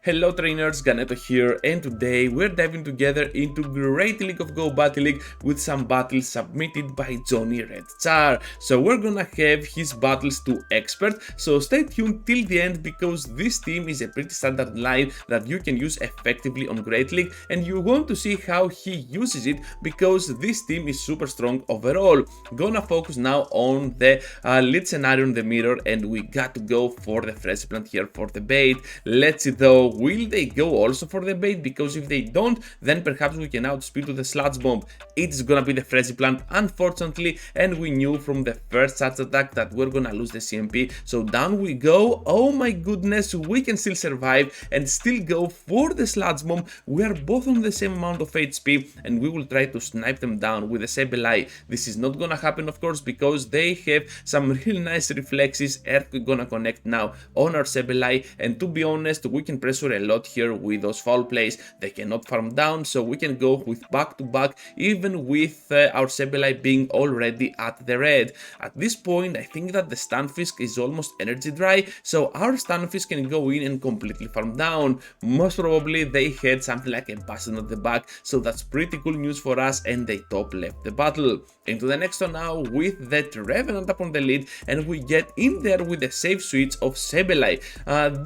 Hello trainers, Ganeto here, and today we're diving together into Great League of Go Battle League with some battles submitted by JohnnyRedChar. So we're gonna have his battles to expert, so stay tuned till the end because this team is a pretty standard line that you can use effectively on Great League, and you want to see how he uses it because this team is super strong overall. Gonna focus now on the lead scenario in the mirror, and we got to go for the Frenzy Plant here for the bait. Let's see though, will they go also for the bait? Because if they don't, then perhaps we can outspeed to the Sludge Bomb. It's gonna be the Frenzy Plant, unfortunately, and we knew from the first Charge attack that we're gonna lose the CMP. So down we go. Oh my goodness, we can still survive and still go for the Sludge Bomb. We are both on the same amount of HP, and we will try to snipe them down with the Sableye. This is not gonna happen, of course, because they have some really nice reflexes. Earthquake gonna connect now on our Sableye, and to be honest, we can pressure a lot here with those foul plays. They cannot farm down, so we can go with back to back, even with our Sableye being already at the red. At this point, I think that the Stunfisk is almost energy dry, so our Stunfisk can go in and completely farm down. Most probably they had something like a Bastion at the back, so that's pretty cool news for us, and they top left the battle. Into the next one now with the Trevenant up on the lead, and we get in there with the safe switch of Sableye.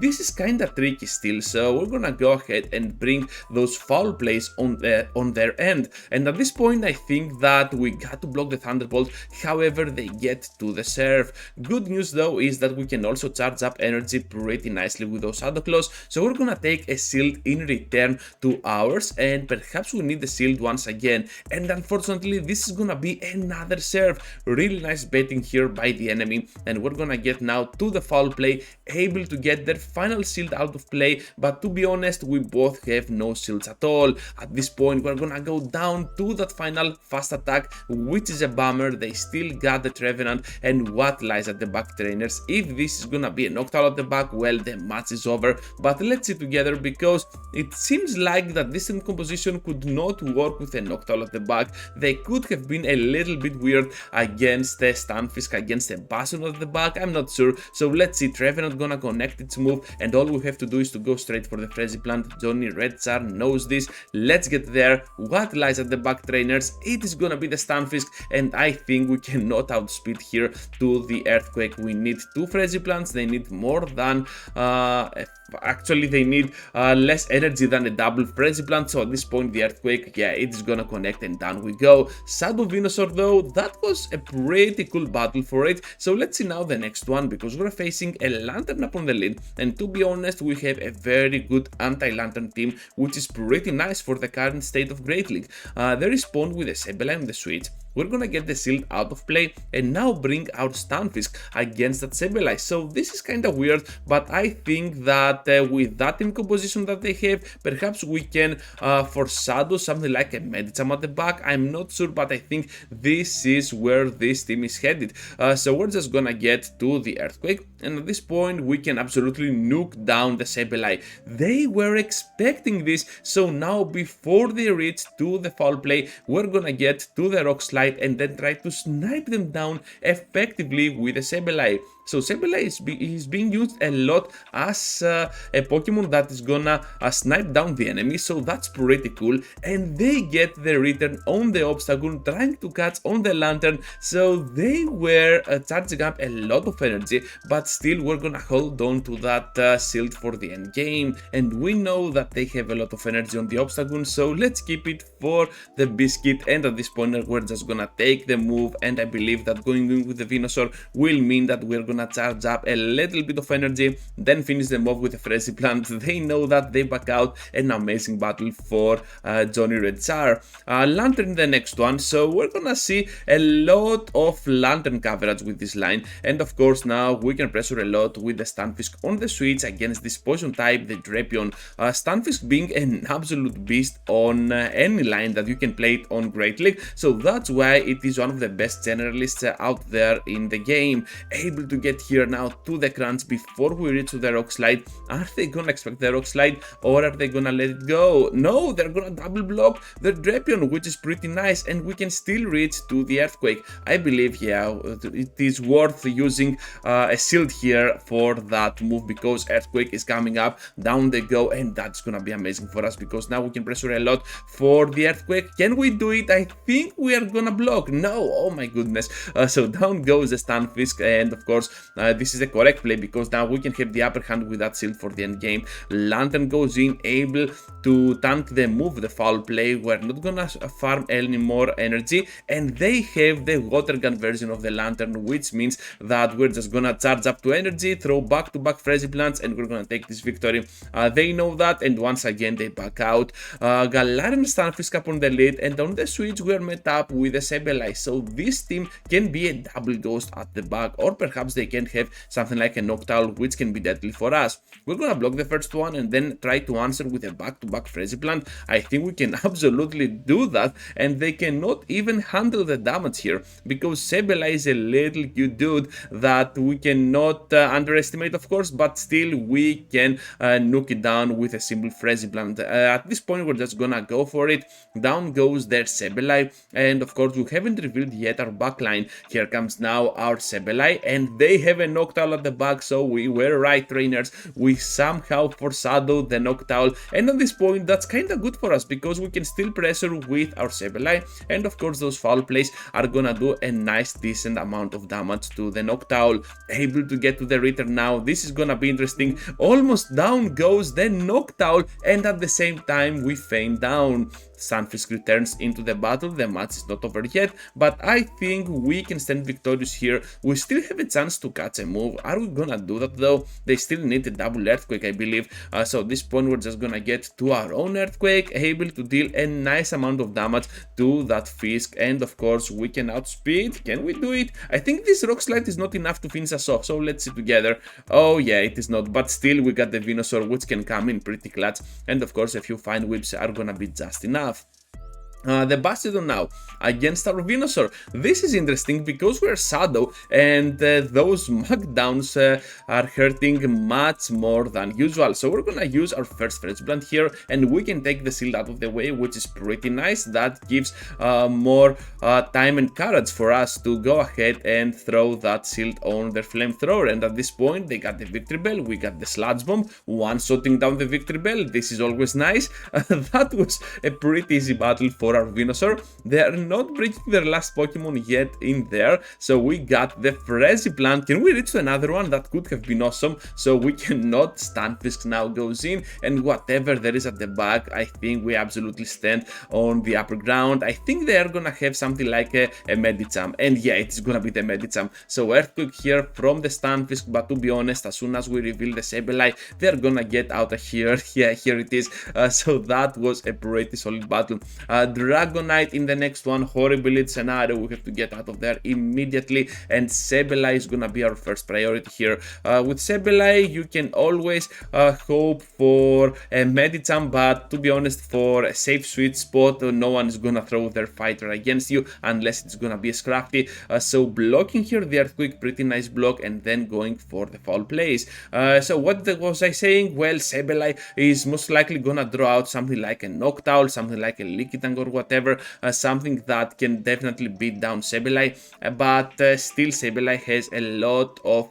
This is kinda tricky still, so we're gonna go ahead and bring those foul plays on their end. And at this point, I think that we got to block the Thunderbolt, however they get to the serve. Good news though is that we can also charge up energy pretty nicely with those Shadow Claws, so we're gonna take a shield in return to ours, and perhaps we need the shield once again. And unfortunately, this is gonna be another serve. Really nice baiting here by the enemy, and we're gonna get now to the foul play, able to get their final shield out of play, but to be honest, we both have no shields at all. At this point, we're gonna go down to that final fast attack, which is a bummer. They still got the Trevenant, and what lies at the back, trainers? If this is gonna be a Noctowl at the back, well, the match is over. But let's see together, because it seems like that this team composition could not work with a Noctowl at the back. They could have been a little bit weird against the Stunfisk, against a Bastion at the back, I'm not sure. So let's see, Trevenant gonna connect its move, and all we have to do is to go straight for the Frenzy Plant. JohnnyRedChar knows this. Let's get there. What lies at the back, trainers? It is gonna be the Stunfisk, and I think we cannot outspeed here to the Earthquake. We need two Frenzy Plants. They need more than actually they need less energy than a double Frenzy Plant, so at this point the Earthquake, yeah, it is gonna connect, and down we go. Shadow Venusaur though, that was a pretty cool battle for it. So let's see now the next one, because we're facing a Lanturn up on the lead, and to be honest, we have a very good anti-Lanturn team, which is pretty nice for the current state of Great League. They respawn with a Sableye on the switch. We're gonna get the shield out of play and now bring our Stunfisk against that Sableye. So this is kinda weird, but I think that with that team composition that they have, perhaps we can foreshadow something like a Medicham at the back. I'm not sure, but I think this is where this team is headed. So we're just gonna get to the Earthquake, and at this point we can absolutely nuke down the Sableye. They were expecting this, so now before they reach to the foul play, we're gonna get to the Rock Slide and then try to snipe them down effectively with a Sableye. So Sableye is being used a lot as a Pokemon that is gonna snipe down the enemy, so that's pretty cool. And they get the return on the obstacle, trying to catch on the Lanturn, so they were charging up a lot of energy, but still we're gonna hold on to that shield for the end game. And we know that they have a lot of energy on the obstacle, so let's keep it for the biscuit. And at this point we're just gonna take the move, and I believe that going in with the Venusaur will mean that we're gonna charge up a little bit of energy, then finish them off with a Frenzy Plant. They know that, they back out. An amazing battle for JohnnyRedChar. Lanturn in the next one, so we're gonna see a lot of Lanturn coverage with this line, and of course now we can pressure a lot with the Stunfisk on the switch against this poison type, the Drapion. Stunfisk being an absolute beast on any line that you can play it on Great League, so that's why it is one of the best generalists out there in the game. Able to get here now to the crunch before we reach to the rock slide. Are they gonna expect the rock slide or are they gonna let it go? No, they're gonna double block the Drapion, which is pretty nice, and we can still reach to the earthquake. I believe, yeah, it is worth using a shield here for that move because earthquake is coming up. Down they go, and that's gonna be amazing for us because now we can pressure a lot for the earthquake. Can we do it? I think we are gonna block. No, oh my goodness. So down goes the Stunfisk, and of course this is the correct play because now we can have the upper hand with that shield for the end game. Lanturn goes in, able to tank the move, the foul play. We're not gonna farm any more energy, and they have the water gun version of the Lanturn, which means that we're just gonna charge up to energy, throw back-to-back frenzy plants, and we're gonna take this victory. They know that, and once again they back out. Galarian Stunfisk up on the lead, and on the switch we're met up with a Sableye. So this team can be a double ghost at the back, or perhaps they can have something like a Noctowl, which can be deadly for us. We're gonna block the first one and then try to answer with a back-to-back frenzy plant. I think we can absolutely do that, and they cannot even handle the damage here because Sableye is a little cute dude that we cannot underestimate, of course, but still we can nuke it down with a simple frenzy plant. At this point we're just gonna go for it. Down goes their Sableye, and of course we haven't revealed yet our backline. Here comes now our Sableye, and they have a Noctowl at the back, so we were right, trainers. We somehow foreshadowed the Noctowl, and at this point that's kinda good for us because we can still pressure with our Sableye, and of course those foul plays are gonna do a nice decent amount of damage to the Noctowl. Able to get to the return now. This is gonna be interesting. Almost down goes the Noctowl, and at the same time we feign down. Stunfisk returns into the battle. The match is not over yet, but I think we can stand victorious here. We still have a chance to catch a move. Are we gonna do that though? They still need a double earthquake, I believe. So at this point we're just gonna get to our own earthquake, able to deal a nice amount of damage to that Fisk, and of course we can outspeed. Can we do it? I think this rock slide is not enough to finish us off, so let's see together. Oh yeah, it is not, but still we got the Venusaur, which can come in pretty clutch, and of course a few fine whips are gonna be just enough. The Bastiodon now against our Venusaur. This is interesting because we're Shadow, and those knockdowns are hurting much more than usual. So we're gonna use our first Frenzy Plant here, and we can take the shield out of the way, which is pretty nice. That gives more time and courage for us to go ahead and throw that shield on their flamethrower. And at this point they got the Victory Bell, we got the Sludge Bomb, one-shotting down the Victory Bell. This is always nice. That was a pretty easy battle for our Venusaur. They are not breaking their last Pokemon yet in there, so we got the Frenzy Plant. Can we reach to another one? That could have been awesome. So we cannot. Stunfisk now goes in, and whatever there is at the back, I think we absolutely stand on the upper ground. I think they are gonna have something like a Medicham, and yeah, it is gonna be the Medicham. So Earthquake here from the Stunfisk, but to be honest, as soon as we reveal the Sableye, they're gonna get out of here. Yeah, here it is. So that was a pretty solid battle. Dragonite in the next one, horrible scenario. We have to get out of there immediately, and Sableye is gonna be our first priority here. With Sableye, you can always hope for a Medicham, but to be honest, for a safe sweet spot, no one is gonna throw their fighter against you unless it's gonna be a Scrafty. So blocking here the Earthquake, pretty nice block, and then going for the foul plays. So what was I saying? Well, Sableye is most likely gonna draw out something like a Noctowl, something like a Lickitung or whatever, something that can definitely beat down Sableye, but still Sableye has a lot of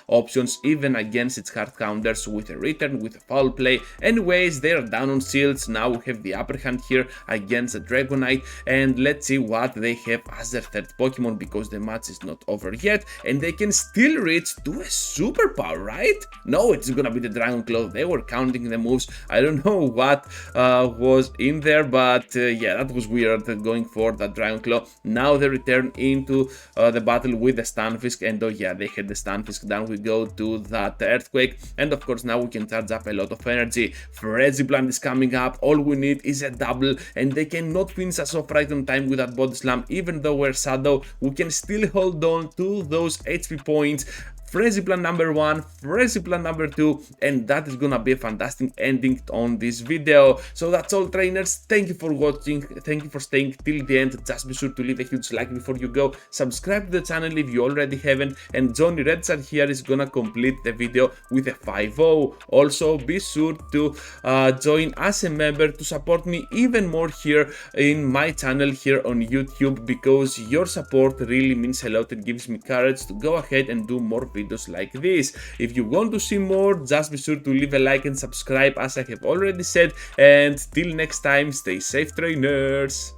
options even against its hard counters with a return, with a foul play. Anyways, they're down on shields. Now we have the upper hand here against the Dragonite, and let's see what they have as their third Pokemon, because the match is not over yet and they can still reach to a superpower, right? No, it's gonna be the Dragon Claw. They were counting the moves. I don't know what was in there, but yeah, that was weird, going for that Dragon Claw. Now they return into the battle with the Stunfisk, and oh yeah, they had the Stunfisk. Down we go to that Earthquake, and of course now we can charge up a lot of energy. Frenzy Plant is coming up. All we need is a double, and they cannot finish us off right on time with that Body Slam. Even though we're Shadow, we can still hold on to those HP points. frenzy plan number 1, frenzy plan number 2, and that is gonna be a fantastic ending on this video. So that's all, trainers. Thank you for watching, thank you for staying till the end. Just be sure to leave a huge like before you go, subscribe to the channel if you already haven't, and JohnnyRedChar here is gonna complete the video with a 5-0. Also be sure to join as a member to support me even more here in my channel here on YouTube, because your support really means a lot and gives me courage to go ahead and do more videos like this. If you want to see more, just be sure to leave a like and subscribe as I have already said, and till next time, stay safe, trainers.